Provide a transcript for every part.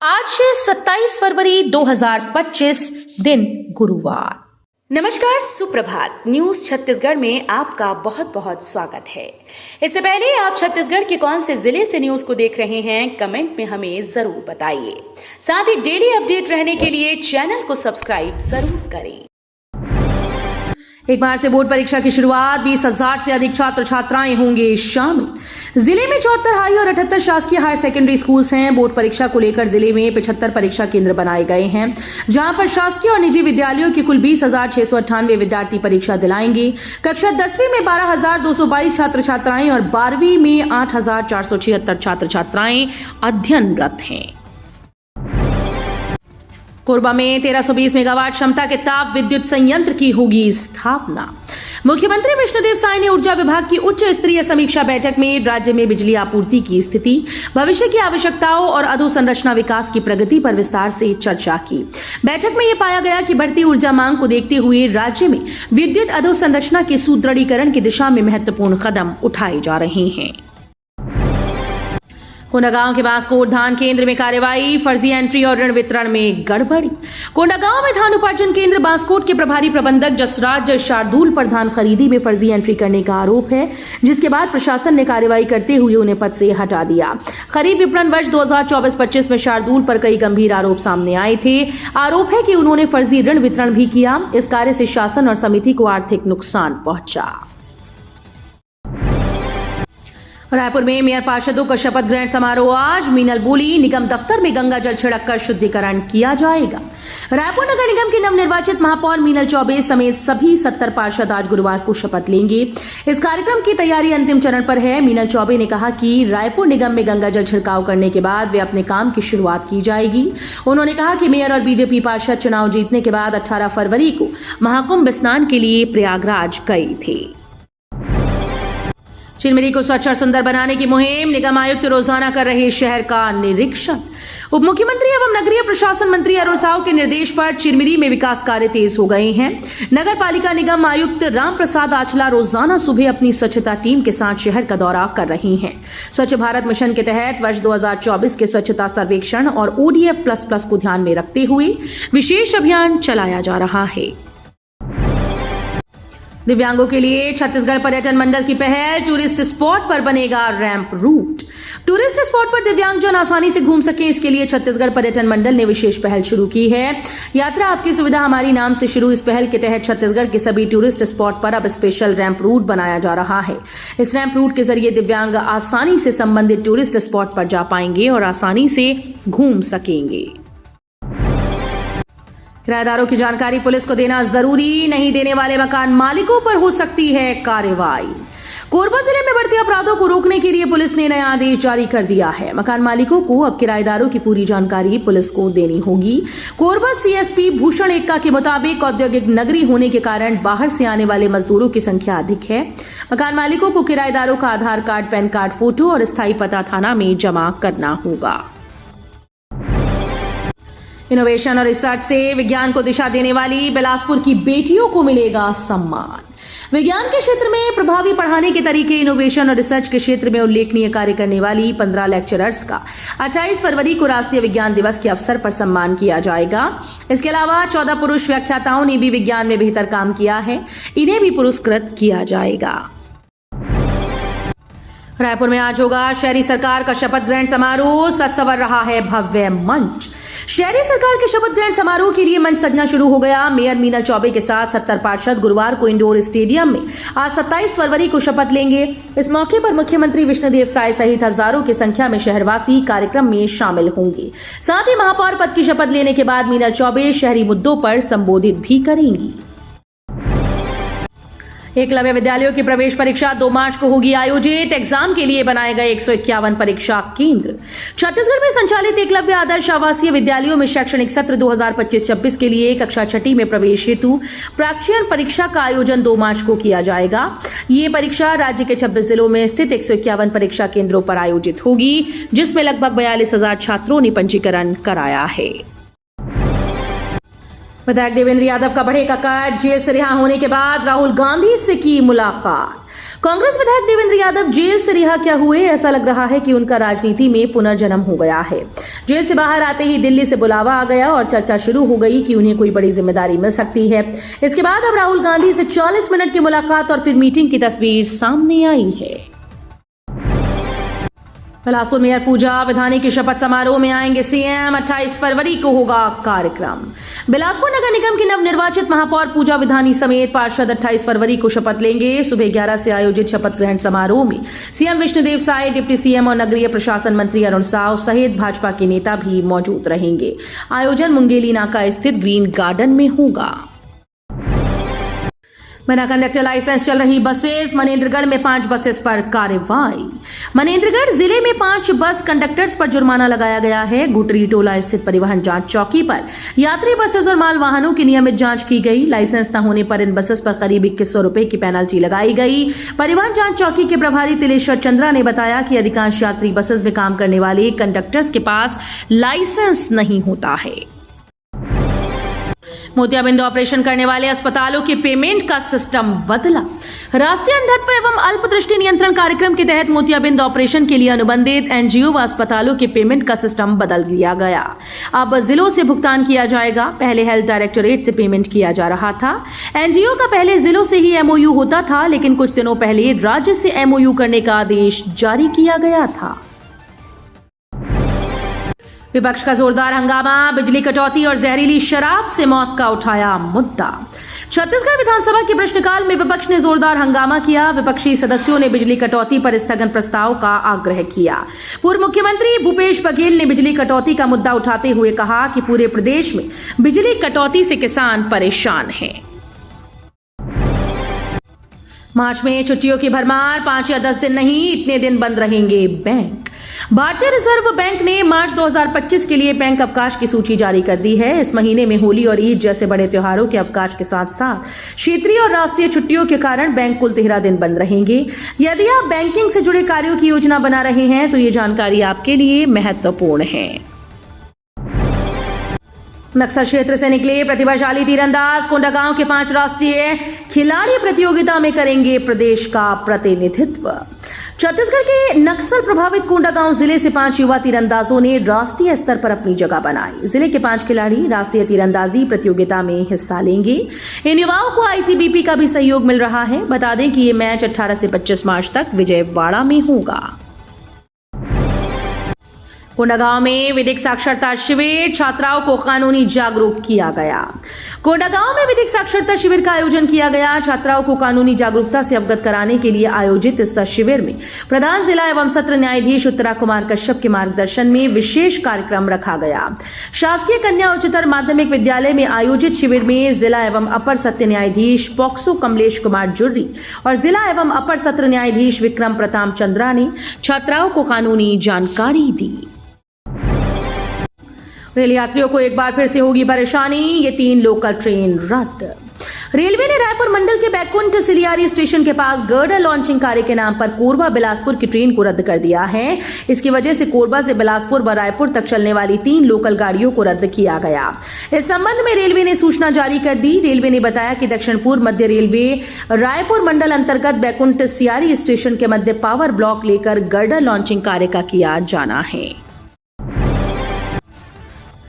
आज है 27 फरवरी 2025 दिन गुरुवार। नमस्कार, सुप्रभात। न्यूज छत्तीसगढ़ में आपका बहुत बहुत स्वागत है। इससे पहले आप छत्तीसगढ़ के कौन से जिले से न्यूज को देख रहे हैं, कमेंट में हमें जरूर बताइए। साथ ही डेली अपडेट रहने के लिए चैनल को सब्सक्राइब जरूर करें। एक बार से बोर्ड परीक्षा की शुरुआत, 20,000 से अधिक छात्र छात्राएं होंगे शामिल। जिले में 74 हाई और 78 शासकीय हायर सेकेंडरी स्कूल्स हैं। बोर्ड परीक्षा को लेकर जिले में 75 परीक्षा केंद्र बनाए गए हैं, जहां पर शासकीय और निजी विद्यालयों के कुल 20,698 विद्यार्थी परीक्षा दिलाएंगे। कक्षा 10वीं में 12,222 छात्र छात्राएं और 12वीं में 8,476 छात्र छात्राएं अध्ययनरत हैं। कोरबा में 1320 मेगावाट क्षमता के ताप विद्युत संयंत्र की होगी स्थापना। मुख्यमंत्री विष्णुदेव साय ने ऊर्जा विभाग की उच्च स्तरीय समीक्षा बैठक में राज्य में बिजली आपूर्ति की स्थिति, भविष्य की आवश्यकताओं और अधोसंरचना विकास की प्रगति पर विस्तार से चर्चा की। बैठक में यह पाया गया कि बढ़ती ऊर्जा मांग को देखते हुए राज्य में विद्युत अधोसंरचना के सुदृढ़ीकरण की दिशा में महत्वपूर्ण कदम उठाए जा रहे हैं। कोंडागांव के बांसकोट धान केंद्र में कार्रवाई, फर्जी एंट्री और ऋण वितरण में गड़बड़ी। कोंडागांव में धान उपार्जन केंद्र बांसकोट के प्रभारी प्रबंधक जसराज शार्दुल पर धान खरीदी में फर्जी एंट्री करने का आरोप है, जिसके बाद प्रशासन ने कार्रवाई करते हुए उन्हें पद से हटा दिया। खरीद विपणन वर्ष 2024-25 में शार्दुल पर कई गंभीर आरोप सामने आए थे। आरोप है कि उन्होंने फर्जी ऋण वितरण भी किया। इस कार्य से शासन और समिति को आर्थिक नुकसान पहुंचा। रायपुर में मेयर पार्षदों का शपथ ग्रहण समारोह आज। मीनल बोली, निगम दफ्तर में गंगा जल छिड़ककर शुद्धिकरण किया जाएगा। रायपुर नगर निगम की नवनिर्वाचित महापौर मीनल चौबे समेत सभी 70 पार्षद आज गुरुवार को शपथ लेंगे। इस कार्यक्रम की तैयारी अंतिम चरण पर है। मीनल चौबे ने कहा कि रायपुर निगम में गंगा जल छिड़काव करने के बाद वे अपने काम की शुरुआत की जाएगी। उन्होंने कहा कि मेयर और बीजेपी पार्षद चुनाव जीतने के बाद 18 फरवरी को महाकुंभ स्नान के लिए प्रयागराज गए थे। चिरमिरी को स्वच्छ और सुंदर बनाने की मुहिम, निगम आयुक्त रोजाना कर रहे शहर का निरीक्षण। उप मुख्यमंत्री एवं नगरीय प्रशासन मंत्री अरुण साव के निर्देश पर चिरमिरी में विकास कार्य तेज हो गए हैं। नगर पालिका निगम आयुक्त राम प्रसाद आचला रोजाना सुबह अपनी स्वच्छता टीम के साथ शहर का दौरा कर रही हैं। स्वच्छ भारत मिशन के तहत वर्ष 2024 के स्वच्छता सर्वेक्षण और ODF++ को ध्यान में रखते हुए विशेष अभियान चलाया जा रहा है। दिव्यांगों के लिए छत्तीसगढ़ पर्यटन मंडल की पहल, टूरिस्ट स्पॉट पर बनेगा रैंप रूट। टूरिस्ट स्पॉट पर दिव्यांगजन आसानी से घूम सके, इसके लिए छत्तीसगढ़ पर्यटन मंडल ने विशेष पहल शुरू की है। यात्रा आपकी सुविधा हमारी नाम से शुरू इस पहल के तहत छत्तीसगढ़ के सभी टूरिस्ट स्पॉट पर अब स्पेशल रैंप रूट बनाया जा रहा है। इस रैंप रूट के जरिए दिव्यांग आसानी से संबंधित टूरिस्ट स्पॉट पर जा पाएंगे और आसानी से घूम सकेंगे। किराएदारों की जानकारी पुलिस को देना जरूरी, नहीं देने वाले मकान मालिकों पर हो सकती है कार्रवाई। कोरबा जिले में बढ़ते अपराधों को रोकने के लिए पुलिस ने नया आदेश जारी कर दिया है। मकान मालिकों को अब किराएदारों की पूरी जानकारी पुलिस को देनी होगी। कोरबा CSP भूषण एक्का के मुताबिक औद्योगिक नगरी होने के कारण बाहर से आने वाले मजदूरों की संख्या अधिक है। मकान मालिकों को किराएदारों का आधार कार्ड, पैन कार्ड फोटो और स्थायी पता थाना में जमा करना होगा। इनोवेशन और रिसर्च से विज्ञान को दिशा देने वाली बिलासपुर की बेटियों को मिलेगा सम्मान। विज्ञान के क्षेत्र में प्रभावी पढ़ाने के तरीके, इनोवेशन और रिसर्च के क्षेत्र में उल्लेखनीय कार्य करने वाली 15 लेक्चरर्स का 28 फरवरी को राष्ट्रीय विज्ञान दिवस के अवसर पर सम्मान किया जाएगा। इसके अलावा 14 पुरुष व्याख्याताओं ने भी विज्ञान में बेहतर काम किया है, इन्हें भी पुरस्कृत किया जाएगा। रायपुर में आज होगा शहरी सरकार का शपथ ग्रहण समारोह, सज-सवर रहा है भव्य मंच। शहरी सरकार के शपथ ग्रहण समारोह के लिए मंच सजना शुरू हो गया। मेयर मीनल चौबे के साथ 70 पार्षद गुरुवार को इंडोर स्टेडियम में आज 27 फरवरी को शपथ लेंगे। इस मौके पर मुख्यमंत्री विष्णुदेव साय सहित हजारों की संख्या में शहरवासी कार्यक्रम में शामिल होंगे। साथ ही महापौर पद की शपथ लेने के बाद मीनल चौबे शहरी मुद्दों पर संबोधित भी करेंगी। एकलव्य विद्यालयों की प्रवेश परीक्षा 2 मार्च को होगी आयोजित। एग्जाम के लिए बनाए गए 151 परीक्षा केंद्र। छत्तीसगढ़ में संचालित एकलव्य आदर्श आवासीय विद्यालयों में शैक्षणिक सत्र 2025-26 के लिए कक्षा 6ठी में प्रवेश हेतु प्राक्षण परीक्षा का आयोजन 2 मार्च को किया जाएगा। ये परीक्षा राज्य के 26 जिलों में स्थित 151 परीक्षा केंद्रों पर आयोजित होगी, जिसमें लगभग 42,000 छात्रों ने पंजीकरण कराया है। विधायक देवेंद्र यादव का बढ़ेगा कद, जेल से रिहा होने के बाद राहुल गांधी से की मुलाकात। कांग्रेस विधायक देवेंद्र यादव जेल से रिहा क्या हुए? ऐसा लग रहा है कि उनका राजनीति में पुनर्जन्म हो गया है। जेल से बाहर आते ही दिल्ली से बुलावा आ गया और चर्चा शुरू हो गई कि उन्हें कोई बड़ी जिम्मेदारी मिल सकती है। इसके बाद अब राहुल गांधी से 40 मिनट की मुलाकात और फिर मीटिंग की तस्वीर सामने आई है। बिलासपुर मेयर पूजा विधानी के शपथ समारोह में आएंगे सीएम। 28 फरवरी को होगा कार्यक्रम। बिलासपुर नगर निगम की नवनिर्वाचित महापौर पूजा विधानी समेत पार्षद 28 फरवरी को शपथ लेंगे। सुबह 11 से आयोजित शपथ ग्रहण समारोह में CM Vishnudeo Sai, deputy CM और नगरीय प्रशासन मंत्री अरुण साव सहित भाजपा के नेता भी मौजूद रहेंगे। आयोजन मुंगेली नाका स्थित ग्रीन गार्डन में होगा। बिना कंडक्टर लाइसेंस चल रही बसेस, मनेंद्रगढ़ में 5 बसेस पर कार्रवाई। मनेंद्रगढ़ जिले में 5 बस कंडक्टर्स पर जुर्माना लगाया गया है। गुटरी टोला स्थित परिवहन जांच चौकी पर यात्री बसेस और माल वाहनों की नियमित जांच की गई। लाइसेंस न होने पर इन बसेस पर करीब 2100 रुपए की पेनल्टी लगाई गई। परिवहन जांच चौकी के प्रभारी तिलेश्वर चंद्रा ने बताया कि अधिकांश यात्री बसेस में काम करने वाले कंडक्टर्स के पास लाइसेंस नहीं होता है। मोतियाबिंद ऑपरेशन करने वाले अस्पतालों के पेमेंट का सिस्टम बदला। राष्ट्रीय अंधत्व एवं अल्पदृष्टि नियंत्रण कार्यक्रम के तहत मोतियाबिंद ऑपरेशन के लिए अनुबंधित एनजीओ व अस्पतालों के पेमेंट का सिस्टम बदल दिया गया। अब जिलों से भुगतान किया जाएगा। पहले हेल्थ डायरेक्टोरेट से पेमेंट किया जा रहा था। एनजीओ का पहले जिलों से ही एमओयू होता था, लेकिन कुछ दिनों पहले राज्य से एमओयू करने का आदेश जारी किया गया था। विपक्ष का जोरदार हंगामा, बिजली कटौती और जहरीली शराब से मौत का उठाया मुद्दा। छत्तीसगढ़ विधानसभा के प्रश्नकाल में विपक्ष ने जोरदार हंगामा किया। विपक्षी सदस्यों ने बिजली कटौती पर स्थगन प्रस्ताव का आग्रह किया। पूर्व मुख्यमंत्री भूपेश बघेल ने बिजली कटौती का मुद्दा उठाते हुए कहा कि पूरे प्रदेश में बिजली कटौती से किसान परेशान हैं। मार्च में छुट्टियों की भरमार, 5 या 10 दिन नहीं, इतने दिन बंद रहेंगे बैंक। भारतीय रिजर्व बैंक ने मार्च 2025 के लिए बैंक अवकाश की सूची जारी कर दी है। इस महीने में होली और ईद जैसे बड़े त्योहारों के अवकाश के साथ साथ क्षेत्रीय और राष्ट्रीय छुट्टियों के कारण बैंक कुल 13 दिन बंद रहेंगे। यदि आप बैंकिंग से जुड़े कार्यों की योजना बना रहे हैं तो ये जानकारी आपके लिए महत्वपूर्ण है। नक्सल क्षेत्र से निकले प्रतिभाशाली तीरंदाज, कोंडागांव के 5 राष्ट्रीय खिलाड़ी प्रतियोगिता में करेंगे प्रदेश का प्रतिनिधित्व। छत्तीसगढ़ के नक्सल प्रभावित कोंडागांव जिले से 5 युवा तीरंदाजों ने राष्ट्रीय स्तर पर अपनी जगह बनाई। जिले के 5 खिलाड़ी राष्ट्रीय तीरंदाजी प्रतियोगिता में हिस्सा लेंगे। इन युवाओं को आईटीबीपी का भी सहयोग मिल रहा है। बता दें कि ये मैच 18 से 25 मार्च तक विजयवाड़ा में होगा। कोंडागांव में विधिक साक्षरता शिविर, छात्राओं को कानूनी जागरूक किया गया। कोंडागांव में विधिक साक्षरता शिविर का आयोजन किया गया। छात्राओं को कानूनी जागरूकता से अवगत कराने के लिए आयोजित इस शिविर में प्रधान जिला एवं सत्र न्यायाधीश उत्तरा कुमार कश्यप के मार्गदर्शन में विशेष कार्यक्रम रखा गया। शासकीय कन्या उच्चतर माध्यमिक विद्यालय में आयोजित शिविर में जिला एवं अपर सत्र न्यायाधीश पॉक्सो कमलेश कुमार जुर्री और जिला एवं अपर सत्र न्यायाधीश विक्रम प्रताप चंद्रा ने छात्राओं को कानूनी जानकारी दी। रेल यात्रियों को एक बार फिर से होगी परेशानी, ये 3 लोकल ट्रेन रद्द। रेलवे ने रायपुर मंडल के बैकुंठ सिलियारी स्टेशन के पास गर्डर लॉन्चिंग कार्य के नाम पर कोरबा बिलासपुर की ट्रेन को रद्द कर दिया है। इसकी वजह से कोरबा से बिलासपुर व रायपुर तक चलने वाली 3 लोकल गाड़ियों को रद्द किया गया। इस संबंध में रेलवे ने सूचना जारी कर दी। रेलवे ने बताया कि दक्षिण पूर्व मध्य रेलवे रायपुर मंडल अंतर्गत बैकुंठ सिलियारी स्टेशन के मध्य पावर ब्लॉक लेकर गर्डर लॉन्चिंग कार्य का किया जाना है।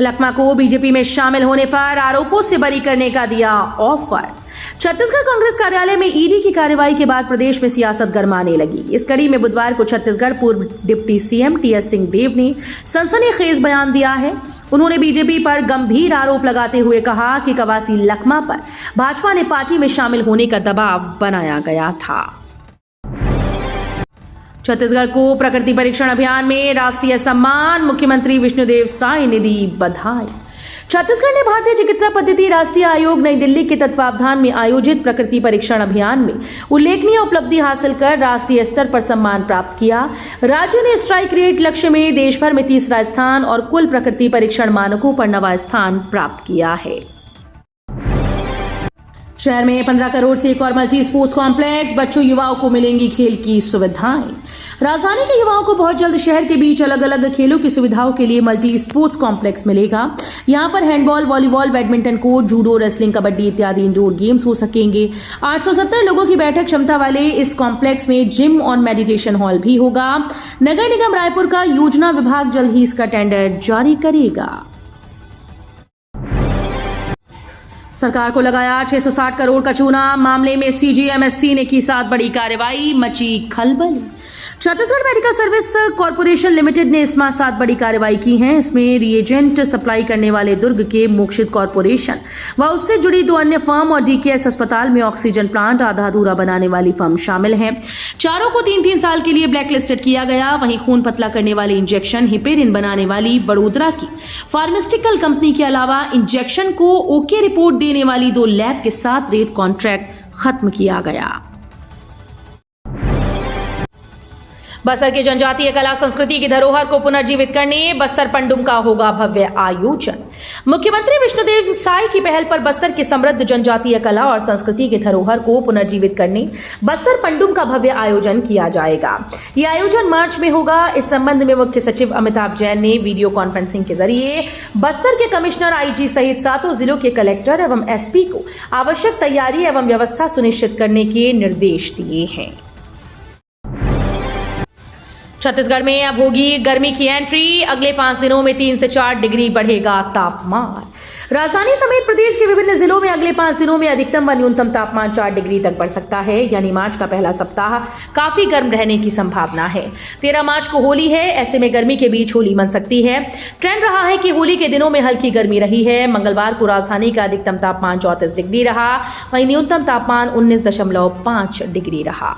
लखमा को बीजेपी में शामिल होने पर आरोपों से बरी करने का दिया ऑफर। छत्तीसगढ़ कांग्रेस कार्यालय में ईडी की कार्रवाई के बाद प्रदेश में सियासत गरमाने लगी। इस कड़ी में बुधवार को छत्तीसगढ़ पूर्व डिप्टी सीएम टीएस सिंहदेव ने सनसनीखेज बयान दिया है। उन्होंने बीजेपी पर गंभीर आरोप लगाते हुए कहा कि कवासी लखमा पर भाजपा ने पार्टी में शामिल होने का दबाव बनाया गया था। छत्तीसगढ़ को प्रकृति परीक्षण अभियान में राष्ट्रीय सम्मान, मुख्यमंत्री विष्णुदेव साय ने दी बधाई। छत्तीसगढ़ ने भारतीय चिकित्सा पद्धति राष्ट्रीय आयोग नई दिल्ली के तत्वावधान में आयोजित प्रकृति परीक्षण अभियान में उल्लेखनीय उपलब्धि हासिल कर राष्ट्रीय स्तर पर सम्मान प्राप्त किया। राज्य ने स्ट्राइक रेट लक्ष्य में देश भर में 3रा स्थान और कुल प्रकृति परीक्षण मानकों पर 9वां स्थान प्राप्त किया है। शहर में 15 करोड़ से एक और मल्टी स्पोर्ट्स कॉम्प्लेक्स, बच्चों युवाओं को मिलेंगी खेल की सुविधाएं। राजधानी के युवाओं को बहुत जल्द शहर के बीच अलग अलग खेलों की सुविधाओं के लिए मल्टी स्पोर्ट्स कॉम्प्लेक्स मिलेगा। यहां पर handball, volleyball, badminton court, judo, wrestling, kabaddi इत्यादि इंडोर गेम्स हो सकेंगे। 870 लोगों की बैठक क्षमता वाले इस कॉम्प्लेक्स में जिम और मेडिटेशन हॉल भी होगा। नगर निगम रायपुर का योजना विभाग जल्द ही इसका टेंडर जारी करेगा। सरकार को लगाया 660 करोड़ का चूना, मामले में सीजीएमएससी ने की 7 बड़ी कार्रवाई, मची खलबली। Chhattisgarh medical service corporation limited ने इस माह 7 बड़ी कार्रवाई की हैं। इसमें रिएजेंट सप्लाई करने वाले दुर्ग के मोक्षित कॉर्पोरेशन व उससे जुड़ी 2 अन्य फर्म और डीकेएस अस्पताल में ऑक्सीजन प्लांट आधा अधूरा बनाने वाली फर्म शामिल हैं। चारों को 3-3 साल के लिए ब्लैकलिस्टेड किया गया। वहीं खून पतला करने वाले इंजेक्शन हिपेरिन बनाने वाली बड़ोदरा की फार्मास्यूटिकल कंपनी के अलावा इंजेक्शन को ओके रिपोर्ट देने वाली 2 लैब के साथ रेट कॉन्ट्रैक्ट खत्म किया गया। बस्तर की जनजातीय कला संस्कृति की धरोहर को पुनर्जीवित करने बस्तर पंडुम का होगा भव्य आयोजन। मुख्यमंत्री विष्णुदेव साय की पहल पर बस्तर की समृद्ध जनजातीय कला और संस्कृति की धरोहर को पुनर्जीवित करने बस्तर पंडुम का भव्य आयोजन किया जाएगा। यह आयोजन मार्च में होगा। इस संबंध में मुख्य सचिव अमिताभ जैन ने वीडियो कॉन्फ्रेंसिंग के जरिए बस्तर के कमिश्नर, आईजी सहित 7 जिलों के कलेक्टर एवं एसपी को आवश्यक तैयारी एवं व्यवस्था सुनिश्चित करने के निर्देश दिए हैं। छत्तीसगढ़ में अब होगी गर्मी की एंट्री, अगले 5 दिनों में 3 से 4 डिग्री बढ़ेगा तापमान। राजधानी समेत प्रदेश के विभिन्न जिलों में अगले 5 दिनों में अधिकतम व न्यूनतम तापमान 4 डिग्री तक बढ़ सकता है, यानी मार्च का पहला सप्ताह काफी गर्म रहने की संभावना है। 13 मार्च को होली है, ऐसे में गर्मी के बीच होली मन सकती है। ट्रेंड रहा है कि होली के दिनों में हल्की गर्मी रही है। मंगलवार को राजधानी का अधिकतम तापमान 34 डिग्री रहा, वहीं न्यूनतम तापमान 19.5 डिग्री रहा।